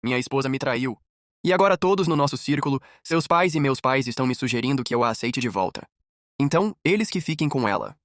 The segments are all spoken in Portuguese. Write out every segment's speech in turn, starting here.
Minha esposa me traiu. E agora todos no nosso círculo, seus pais e meus pais estão me sugerindo que eu a aceite de volta. Então, eles que fiquem com ela.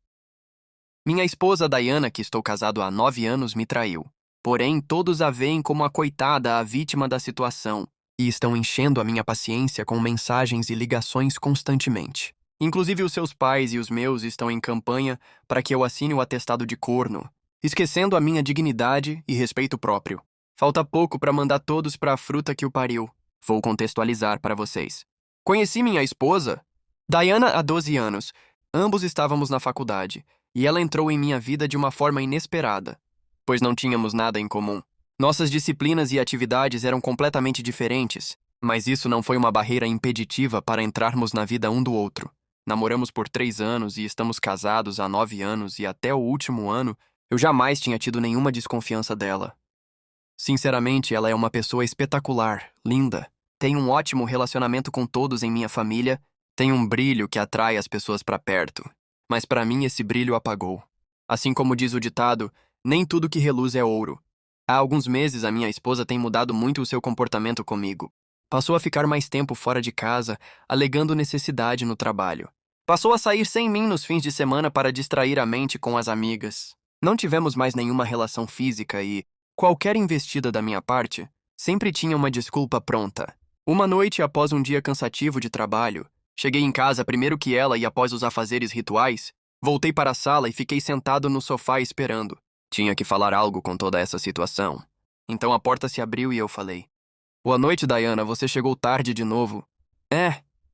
Minha esposa Diana, que estou casado há 9 anos, me traiu. Porém, todos a veem como a coitada, a vítima da situação, e estão enchendo a minha paciência com mensagens e ligações constantemente. Inclusive os seus pais e os meus estão em campanha para que eu assine o atestado de corno, esquecendo a minha dignidade e respeito próprio. Falta pouco para mandar todos para a fruta que o pariu. Vou contextualizar para vocês. Conheci minha esposa, Diana, há 12 anos. Ambos estávamos na faculdade, e ela entrou em minha vida de uma forma inesperada, pois não tínhamos nada em comum. Nossas disciplinas e atividades eram completamente diferentes, mas isso não foi uma barreira impeditiva para entrarmos na vida um do outro. Namoramos por 3 anos e estamos casados há 9 anos, e até o último ano eu jamais tinha tido nenhuma desconfiança dela. Sinceramente, ela é uma pessoa espetacular, linda, tem um ótimo relacionamento com todos em minha família, tem um brilho que atrai as pessoas para perto. Mas para mim esse brilho apagou. Assim como diz o ditado, nem tudo que reluz é ouro. Há alguns meses a minha esposa tem mudado muito o seu comportamento comigo. Passou a ficar mais tempo fora de casa, alegando necessidade no trabalho. Passou a sair sem mim nos fins de semana para distrair a mente com as amigas. Não tivemos mais nenhuma relação física e qualquer investida da minha parte sempre tinha uma desculpa pronta. Uma noite após um dia cansativo de trabalho, cheguei em casa primeiro que ela e após os afazeres rituais, voltei para a sala e fiquei sentado no sofá esperando. Tinha que falar algo com toda essa situação. Então a porta se abriu e eu falei: "Boa noite, Diana, você chegou tarde de novo."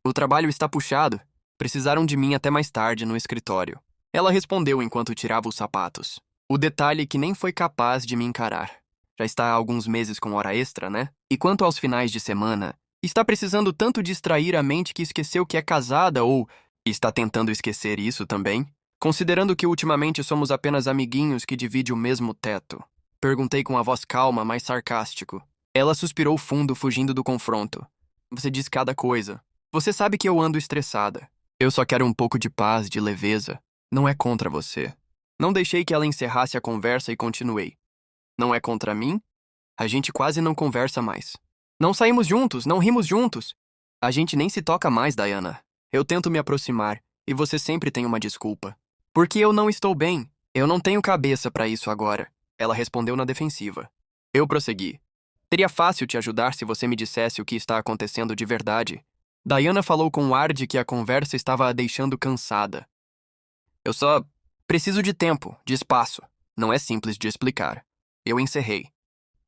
O trabalho está puxado. Precisaram de mim até mais tarde no escritório." Ela respondeu enquanto tirava os sapatos. O detalhe é que nem foi capaz de me encarar. Já está há alguns meses com hora extra, né? E quanto aos finais de semana, está precisando tanto distrair a mente que esqueceu que é casada ou está tentando esquecer isso também? Considerando que ultimamente somos apenas amiguinhos que dividem o mesmo teto. Perguntei com a voz calma, mas sarcástico. Ela suspirou fundo, fugindo do confronto. Você diz cada coisa. Você sabe que eu ando estressada. Eu só quero um pouco de paz, de leveza. Não é contra você. Não deixei que ela encerrasse a conversa e continuei. Não é contra mim? A gente quase não conversa mais. Não saímos juntos, não rimos juntos. A gente nem se toca mais, Diana. Eu tento me aproximar, e você sempre tem uma desculpa. Porque eu não estou bem. Eu não tenho cabeça para isso agora. Ela respondeu na defensiva. Eu prossegui. Seria fácil te ajudar se você me dissesse o que está acontecendo de verdade. Diana falou com um ar de que a conversa estava a deixando cansada. Eu só preciso de tempo, de espaço. Não é simples de explicar. Eu encerrei.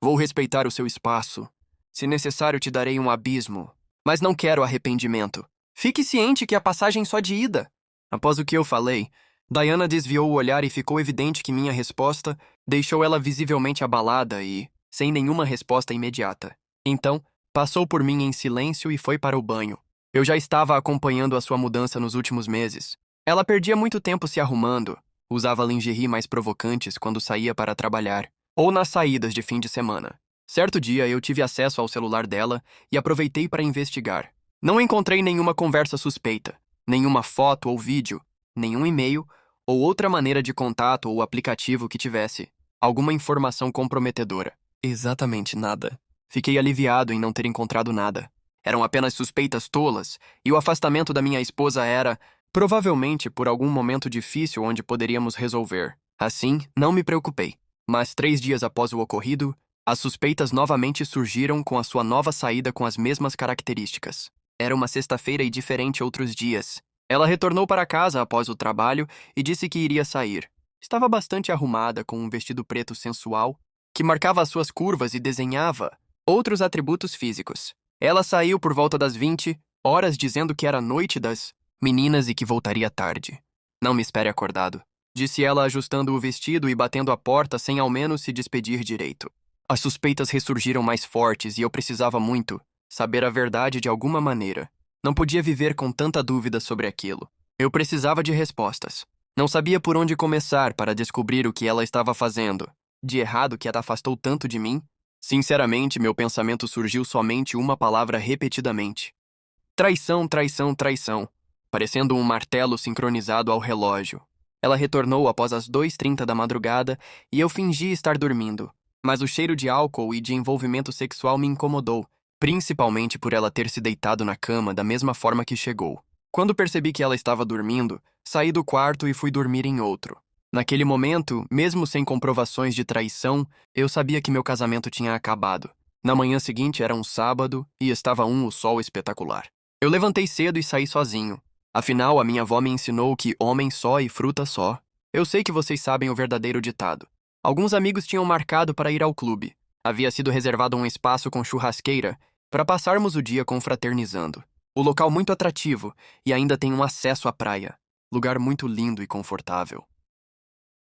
Vou respeitar o seu espaço. Se necessário, te darei um abismo. Mas não quero arrependimento. Fique ciente que a passagem só de ida. Após o que eu falei, Diana desviou o olhar e ficou evidente que minha resposta deixou ela visivelmente abalada e sem nenhuma resposta imediata. Então, passou por mim em silêncio e foi para o banho. Eu já estava acompanhando a sua mudança nos últimos meses. Ela perdia muito tempo se arrumando, usava lingerie mais provocantes quando saía para trabalhar, ou nas saídas de fim de semana. Certo dia eu tive acesso ao celular dela e aproveitei para investigar. Não encontrei nenhuma conversa suspeita, nenhuma foto ou vídeo, nenhum e-mail ou outra maneira de contato ou aplicativo que tivesse alguma informação comprometedora. Exatamente nada. Fiquei aliviado em não ter encontrado nada. Eram apenas suspeitas tolas, e o afastamento da minha esposa era, provavelmente, por algum momento difícil onde poderíamos resolver. Assim, não me preocupei. Mas 3 dias após o ocorrido, as suspeitas novamente surgiram com a sua nova saída com as mesmas características. Era uma sexta-feira e diferente outros dias. Ela retornou para casa após o trabalho e disse que iria sair. Estava bastante arrumada com um vestido preto sensual, que marcava as suas curvas e desenhava outros atributos físicos. Ela saiu por volta das 20 horas dizendo que era noite das meninas e que voltaria tarde. Não me espere acordado, disse ela ajustando o vestido e batendo a porta sem ao menos se despedir direito. As suspeitas ressurgiram mais fortes e eu precisava muito saber a verdade de alguma maneira. Não podia viver com tanta dúvida sobre aquilo. Eu precisava de respostas. Não sabia por onde começar para descobrir o que ela estava fazendo, de errado que a afastou tanto de mim. Sinceramente, meu pensamento surgiu somente uma palavra repetidamente. Traição, traição, traição, parecendo um martelo sincronizado ao relógio. Ela retornou após as 2h30 da madrugada e eu fingi estar dormindo. Mas o cheiro de álcool e de envolvimento sexual me incomodou, principalmente por ela ter se deitado na cama da mesma forma que chegou. Quando percebi que ela estava dormindo, saí do quarto e fui dormir em outro. Naquele momento, mesmo sem comprovações de traição, eu sabia que meu casamento tinha acabado. Na manhã seguinte era um sábado e estava o sol espetacular. Eu levantei cedo e saí sozinho. Afinal, a minha avó me ensinou que homem só e fruta só. Eu sei que vocês sabem o verdadeiro ditado. Alguns amigos tinham marcado para ir ao clube. Havia sido reservado um espaço com churrasqueira para passarmos o dia confraternizando. O local muito atrativo e ainda tem um acesso à praia. Lugar muito lindo e confortável.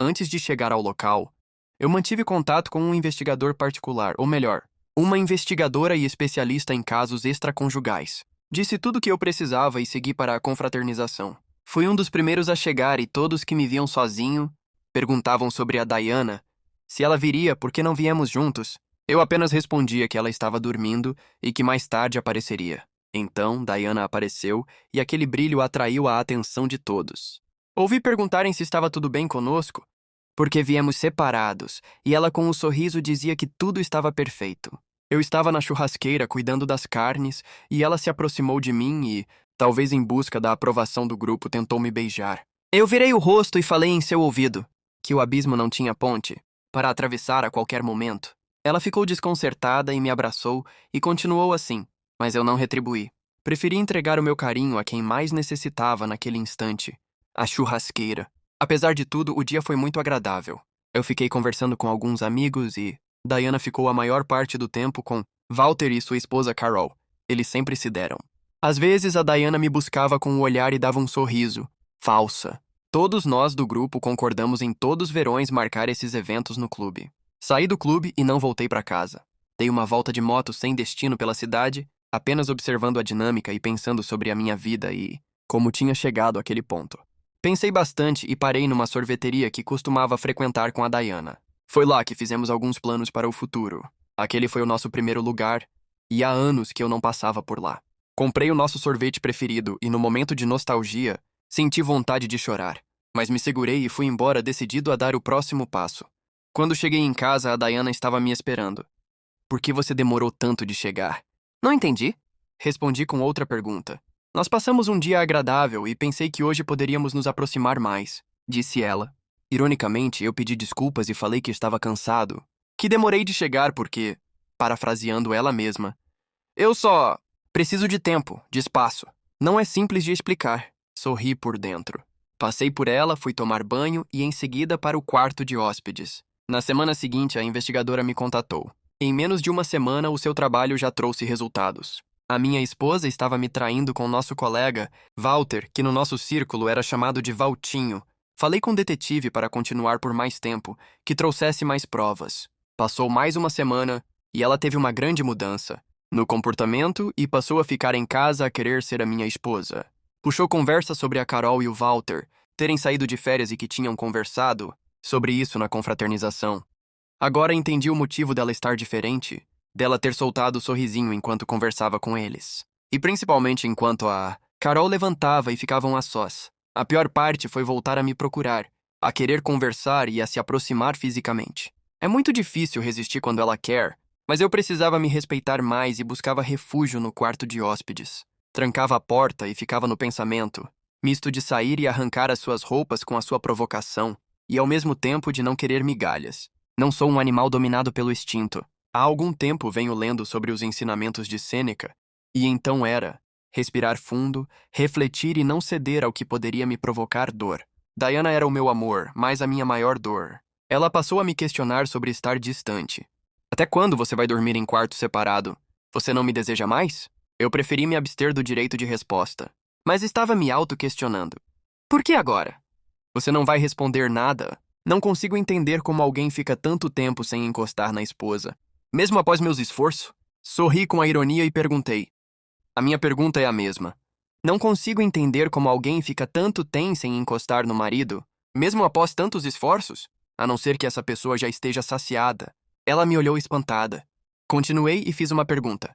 Antes de chegar ao local, eu mantive contato com um investigador particular, ou melhor, uma investigadora e especialista em casos extraconjugais. Disse tudo o que eu precisava e segui para a confraternização. Fui um dos primeiros a chegar e todos que me viam sozinho perguntavam sobre a Diana, se ela viria, por que não viemos juntos. Eu apenas respondia que ela estava dormindo e que mais tarde apareceria. Então, Diana apareceu e aquele brilho atraiu a atenção de todos. Ouvi perguntarem se estava tudo bem conosco, porque viemos separados, e ela com um sorriso dizia que tudo estava perfeito. Eu estava na churrasqueira cuidando das carnes e ela se aproximou de mim e, talvez em busca da aprovação do grupo, tentou me beijar. Eu virei o rosto e falei em seu ouvido que o abismo não tinha ponte para atravessar a qualquer momento. Ela ficou desconcertada e me abraçou e continuou assim, mas eu não retribuí. Preferi entregar o meu carinho a quem mais necessitava naquele instante, a churrasqueira. Apesar de tudo, o dia foi muito agradável. Eu fiquei conversando com alguns amigos e Diana ficou a maior parte do tempo com Walter e sua esposa Carol. Eles sempre se deram. Às vezes, a Diana me buscava com o olhar e dava um sorriso. Falsa. Todos nós do grupo concordamos em todos os verões marcar esses eventos no clube. Saí do clube e não voltei para casa. Dei uma volta de moto sem destino pela cidade, apenas observando a dinâmica e pensando sobre a minha vida e como tinha chegado àquele ponto. Pensei bastante e parei numa sorveteria que costumava frequentar com a Diana. Foi lá que fizemos alguns planos para o futuro. Aquele foi o nosso primeiro lugar, e há anos que eu não passava por lá. Comprei o nosso sorvete preferido e, no momento de nostalgia, senti vontade de chorar. Mas me segurei e fui embora decidido a dar o próximo passo. Quando cheguei em casa, a Diana estava me esperando. Por que você demorou tanto de chegar? Não entendi. Respondi com outra pergunta. Nós passamos um dia agradável e pensei que hoje poderíamos nos aproximar mais, disse ela. Ironicamente, eu pedi desculpas e falei que estava cansado, que demorei de chegar porque, parafraseando ela mesma, eu só preciso de tempo, de espaço. Não é simples de explicar. Sorri por dentro. Passei por ela, fui tomar banho e em seguida para o quarto de hóspedes. Na semana seguinte, a investigadora me contatou. Em menos de uma semana, o seu trabalho já trouxe resultados. A minha esposa estava me traindo com nosso colega, Walter, que no nosso círculo era chamado de Valtinho. Falei com o detetive para continuar por mais tempo, que trouxesse mais provas. Passou mais uma semana e ela teve uma grande mudança no comportamento e passou a ficar em casa a querer ser a minha esposa. Puxou conversa sobre a Carol e o Walter terem saído de férias e que tinham conversado sobre isso na confraternização. Agora entendi o motivo dela estar diferente, dela ter soltado o sorrisinho enquanto conversava com eles. E principalmente enquanto a Carol levantava e ficavam a sós. A pior parte foi voltar a me procurar, a querer conversar e a se aproximar fisicamente. É muito difícil resistir quando ela quer, mas eu precisava me respeitar mais e buscava refúgio no quarto de hóspedes. Trancava a porta e ficava no pensamento, misto de sair e arrancar as suas roupas com a sua provocação, e ao mesmo tempo de não querer migalhas. Não sou um animal dominado pelo instinto. Há algum tempo venho lendo sobre os ensinamentos de Sêneca, e então era respirar fundo, refletir e não ceder ao que poderia me provocar dor. Diana era o meu amor, mas a minha maior dor. Ela passou a me questionar sobre estar distante. Até quando você vai dormir em quarto separado? Você não me deseja mais? Eu preferi me abster do direito de resposta, mas estava me auto-questionando. Por que agora? Você não vai responder nada? Não consigo entender como alguém fica tanto tempo sem encostar na esposa. Mesmo após meus esforços, sorri com a ironia e perguntei. A minha pergunta é a mesma. Não consigo entender como alguém fica tanto tempo sem encostar no marido, mesmo após tantos esforços, a não ser que essa pessoa já esteja saciada. Ela me olhou espantada. Continuei e fiz uma pergunta.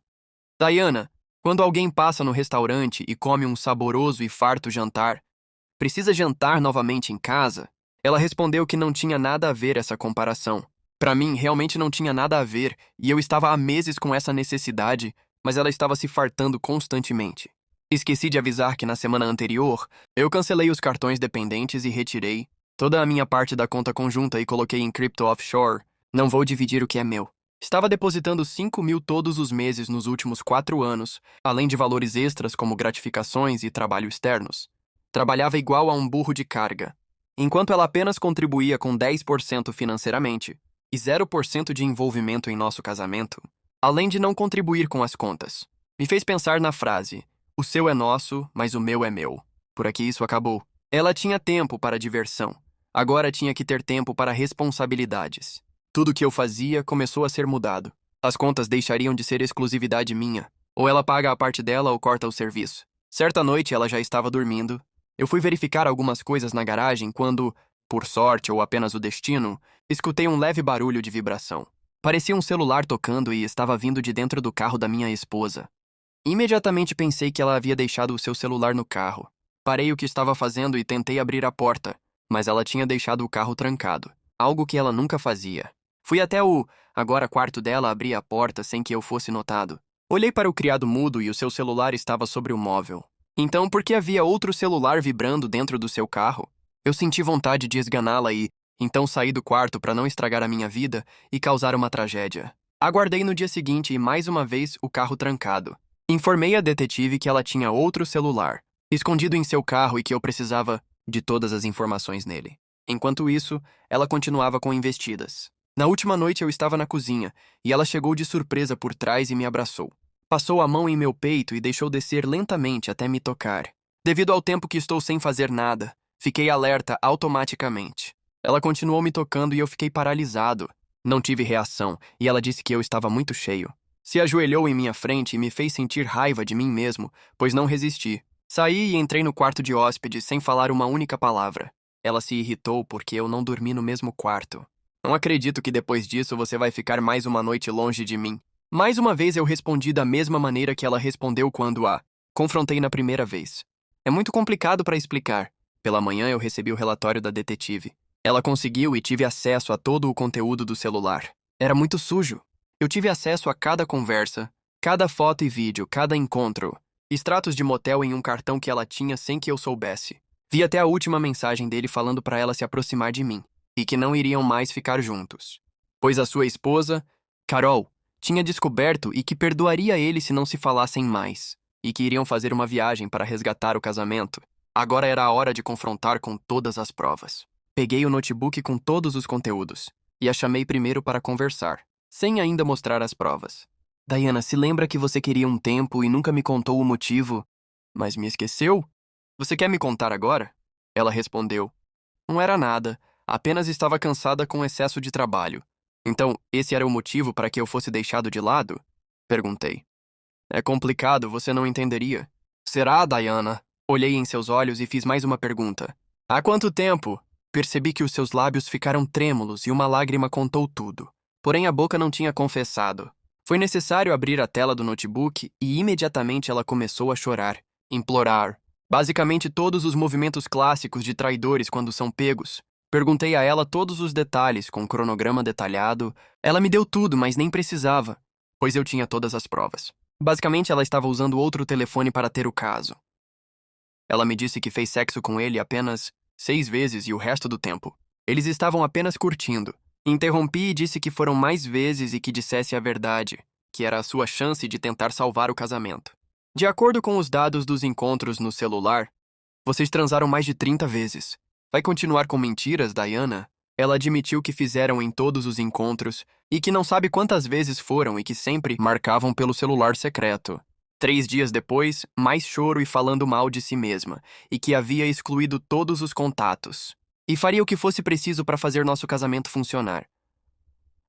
Diana, quando alguém passa no restaurante e come um saboroso e farto jantar, precisa jantar novamente em casa? Ela respondeu que não tinha nada a ver essa comparação. Para mim, realmente não tinha nada a ver e eu estava há meses com essa necessidade, mas ela estava se fartando constantemente. Esqueci de avisar que na semana anterior eu cancelei os cartões dependentes e retirei toda a minha parte da conta conjunta e coloquei em crypto offshore. Não vou dividir o que é meu. Estava depositando 5.000 todos os meses nos últimos 4 anos, além de valores extras como gratificações e trabalho externos. Trabalhava igual a um burro de carga. Enquanto ela apenas contribuía com 10% financeiramente e 0% de envolvimento em nosso casamento, além de não contribuir com as contas. Me fez pensar na frase: o seu é nosso, mas o meu é meu. Por aqui isso acabou. Ela tinha tempo para diversão. Agora tinha que ter tempo para responsabilidades. Tudo que eu fazia começou a ser mudado. As contas deixariam de ser exclusividade minha. Ou ela paga a parte dela ou corta o serviço. Certa noite ela já estava dormindo. Eu fui verificar algumas coisas na garagem quando, por sorte ou apenas o destino, escutei um leve barulho de vibração. Parecia um celular tocando e estava vindo de dentro do carro da minha esposa. Imediatamente pensei que ela havia deixado o seu celular no carro. Parei o que estava fazendo e tentei abrir a porta, mas ela tinha deixado o carro trancado, algo que ela nunca fazia. Fui até o, agora quarto dela, abrir a porta sem que eu fosse notado. Olhei para o criado mudo e o seu celular estava sobre o móvel. Então, por que havia outro celular vibrando dentro do seu carro? Eu senti vontade de esganá-la e, então, saí do quarto para não estragar a minha vida e causar uma tragédia. Aguardei no dia seguinte e, mais uma vez, o carro trancado. Informei a detetive que ela tinha outro celular, escondido em seu carro e que eu precisava de todas as informações nele. Enquanto isso, ela continuava com investidas. Na última noite eu estava na cozinha e ela chegou de surpresa por trás e me abraçou. Passou a mão em meu peito e deixou descer lentamente até me tocar. Devido ao tempo que estou sem fazer nada, fiquei alerta automaticamente. Ela continuou me tocando e eu fiquei paralisado. Não tive reação e ela disse que eu estava muito cheio. Se ajoelhou em minha frente e me fez sentir raiva de mim mesmo, pois não resisti. Saí e entrei no quarto de hóspedes sem falar uma única palavra. Ela se irritou porque eu não dormi no mesmo quarto. Não acredito que depois disso você vai ficar mais uma noite longe de mim. Mais uma vez eu respondi da mesma maneira que ela respondeu quando a confrontei na primeira vez. É muito complicado para explicar. Pela manhã eu recebi o relatório da detetive. Ela conseguiu e tive acesso a todo o conteúdo do celular. Era muito sujo. Eu tive acesso a cada conversa, cada foto e vídeo, cada encontro. Extratos de motel em um cartão que ela tinha sem que eu soubesse. Vi até a última mensagem dele falando para ela se aproximar de mim e que não iriam mais ficar juntos. Pois a sua esposa, Carol, tinha descoberto e que perdoaria ele se não se falassem mais, e que iriam fazer uma viagem para resgatar o casamento. Agora era a hora de confrontar com todas as provas. Peguei o notebook com todos os conteúdos e a chamei primeiro para conversar, sem ainda mostrar as provas. Diana, se lembra que você queria um tempo e nunca me contou o motivo, mas me esqueceu? Você quer me contar agora? Ela respondeu. Não era nada, apenas estava cansada com excesso de trabalho. Então, esse era o motivo para que eu fosse deixado de lado? Perguntei. É complicado, você não entenderia. Será, Diana? Olhei em seus olhos e fiz mais uma pergunta. Há quanto tempo? Percebi que os seus lábios ficaram trêmulos e uma lágrima contou tudo. Porém, a boca não tinha confessado. Foi necessário abrir a tela do notebook e imediatamente ela começou a chorar, implorar. Basicamente todos os movimentos clássicos de traidores quando são pegos. Perguntei a ela todos os detalhes, com um cronograma detalhado. Ela me deu tudo, mas nem precisava, pois eu tinha todas as provas. Basicamente, ela estava usando outro telefone para ter o caso. Ela me disse que fez sexo com ele apenas 6 vezes e o resto do tempo. Eles estavam apenas curtindo. Interrompi e disse que foram mais vezes e que dissesse a verdade, que era a sua chance de tentar salvar o casamento. De acordo com os dados dos encontros no celular, vocês transaram mais de 30 vezes. Vai continuar com mentiras, Diana? Ela admitiu que fizeram em todos os encontros e que não sabe quantas vezes foram e que sempre marcavam pelo celular secreto. 3 dias depois, mais choro e falando mal de si mesma, e que havia excluído todos os contatos. E faria o que fosse preciso para fazer nosso casamento funcionar.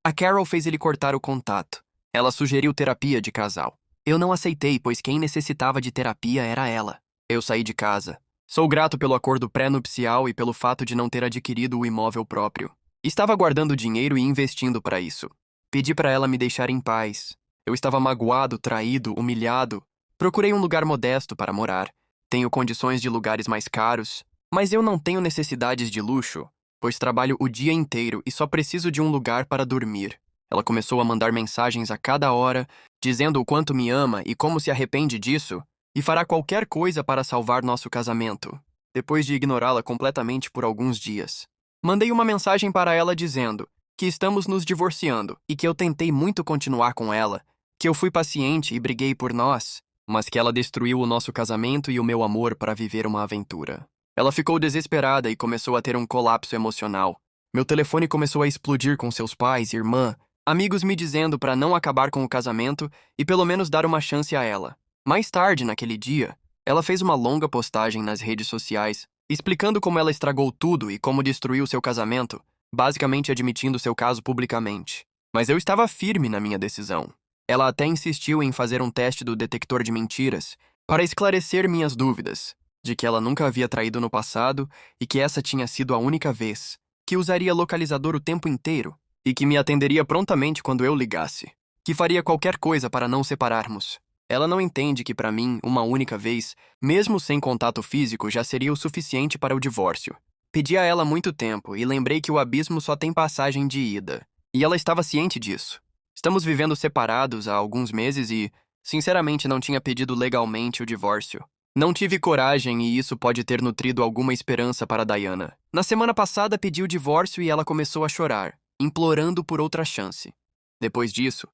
A Carol fez ele cortar o contato. Ela sugeriu terapia de casal. Eu não aceitei, pois quem necessitava de terapia era ela. Eu saí de casa. Sou grato pelo acordo pré-nupcial e pelo fato de não ter adquirido o imóvel próprio. Estava guardando dinheiro e investindo para isso. Pedi para ela me deixar em paz. Eu estava magoado, traído, humilhado. Procurei um lugar modesto para morar. Tenho condições de lugares mais caros, mas eu não tenho necessidades de luxo. pois trabalho o dia inteiro e só preciso de um lugar para dormir. Ela começou a mandar mensagens a cada hora, dizendo o quanto me ama e como se arrepende disso, e fará qualquer coisa para salvar nosso casamento. Depois de ignorá-la completamente por alguns dias, mandei uma mensagem para ela dizendo que estamos nos divorciando e que eu tentei muito continuar com ela, que eu fui paciente e briguei por nós, mas que ela destruiu o nosso casamento e o meu amor para viver uma aventura. Ela ficou desesperada e começou a ter um colapso emocional. Meu telefone começou a explodir com seus pais, irmã, amigos me dizendo para não acabar com o casamento e pelo menos dar uma chance a ela. Mais tarde, naquele dia, ela fez uma longa postagem nas redes sociais, explicando como ela estragou tudo e como destruiu seu casamento, basicamente admitindo seu caso publicamente. Mas eu estava firme na minha decisão. Ela até insistiu em fazer um teste do detector de mentiras para esclarecer minhas dúvidas, de que ela nunca havia traído no passado e que essa tinha sido a única vez, que usaria localizador o tempo inteiro e que me atenderia prontamente quando eu ligasse, que faria qualquer coisa para não separarmos. Ela não entende que para mim, uma única vez, mesmo sem contato físico, já seria o suficiente para o divórcio. Pedi a ela muito tempo e lembrei que o abismo só tem passagem de ida, e ela estava ciente disso. Estamos vivendo separados há alguns meses e, sinceramente, não tinha pedido legalmente o divórcio. Não tive coragem e isso pode ter nutrido alguma esperança para Diana. Na semana passada pedi o divórcio e ela começou a chorar, implorando por outra chance. Depois disso,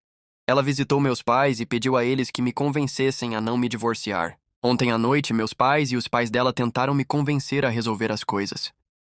ela visitou meus pais e pediu a eles que me convencessem a não me divorciar. Ontem à noite, meus pais e os pais dela tentaram me convencer a resolver as coisas.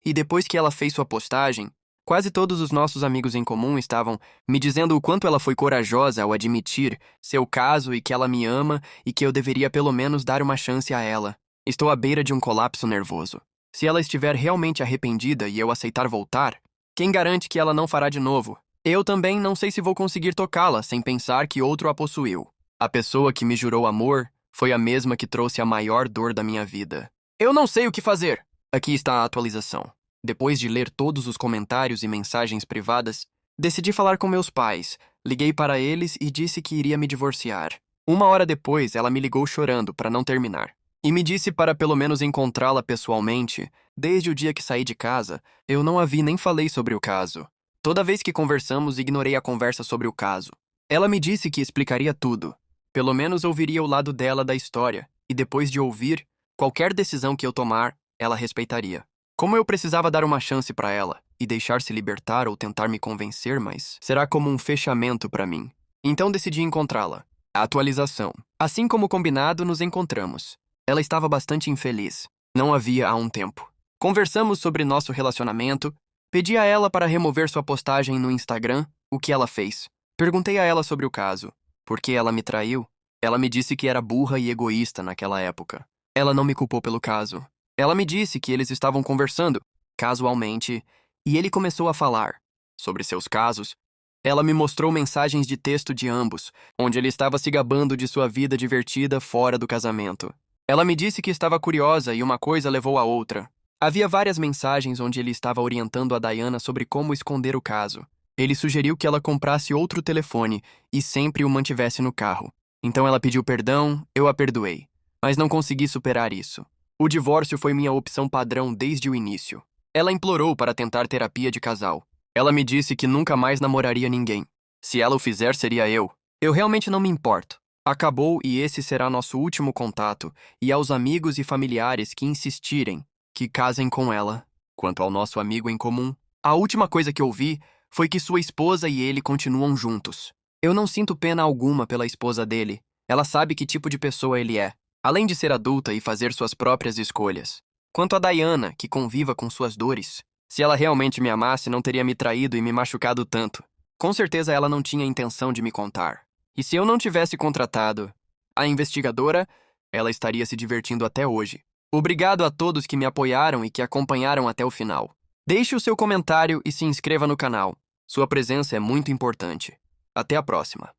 E depois que ela fez sua postagem, quase todos os nossos amigos em comum estavam me dizendo o quanto ela foi corajosa ao admitir seu caso e que ela me ama e que eu deveria pelo menos dar uma chance a ela. Estou à beira de um colapso nervoso. Se ela estiver realmente arrependida e eu aceitar voltar, quem garante que ela não fará de novo? Eu também não sei se vou conseguir tocá-la sem pensar que outro a possuiu. A pessoa que me jurou amor foi a mesma que trouxe a maior dor da minha vida. Eu não sei o que fazer. Aqui está a atualização. Depois de ler todos os comentários e mensagens privadas, decidi falar com meus pais, liguei para eles e disse que iria me divorciar. Uma hora depois, ela me ligou chorando para não terminar. E me disse para pelo menos encontrá-la pessoalmente. Desde o dia que saí de casa, eu não a vi nem falei sobre o caso. Toda vez que conversamos, ignorei a conversa sobre o caso. Ela me disse que explicaria tudo. Pelo menos ouviria o lado dela da história, e depois de ouvir, qualquer decisão que eu tomar, ela respeitaria. Como eu precisava dar uma chance para ela e deixar-se libertar ou tentar me convencer, mas será como um fechamento para mim. Então decidi encontrá-la. A atualização. Assim como combinado, nos encontramos. Ela estava bastante infeliz. Não havia há um tempo. Conversamos sobre nosso relacionamento. Pedi a ela para remover sua postagem no Instagram, o que ela fez. Perguntei a ela sobre o caso. Por que ela me traiu? Ela me disse que era burra e egoísta naquela época. Ela não me culpou pelo caso. Ela me disse que eles estavam conversando, casualmente, e ele começou a falar sobre seus casos. Ela me mostrou mensagens de texto de ambos, onde ele estava se gabando de sua vida divertida fora do casamento. Ela me disse que estava curiosa e uma coisa levou a outra. Havia várias mensagens onde ele estava orientando a Diana sobre como esconder o caso. Ele sugeriu que ela comprasse outro telefone e sempre o mantivesse no carro. Então ela pediu perdão, eu a perdoei. Mas não consegui superar isso. O divórcio foi minha opção padrão desde o início. Ela implorou para tentar terapia de casal. Ela me disse que nunca mais namoraria ninguém. Se ela o fizer, seria eu. Eu realmente não me importo. Acabou e esse será nosso último contato, e aos amigos e familiares que insistirem que casem com ela. Quanto ao nosso amigo em comum, a última coisa que ouvi foi que sua esposa e ele continuam juntos. Eu não sinto pena alguma pela esposa dele. Ela sabe que tipo de pessoa ele é, além de ser adulta e fazer suas próprias escolhas. Quanto a Diana, que conviva com suas dores, se ela realmente me amasse, não teria me traído e me machucado tanto. Com certeza ela não tinha intenção de me contar. E se eu não tivesse contratado a investigadora, ela estaria se divertindo até hoje. Obrigado a todos que me apoiaram e que acompanharam até o final. Deixe o seu comentário e se inscreva no canal. Sua presença é muito importante. Até a próxima.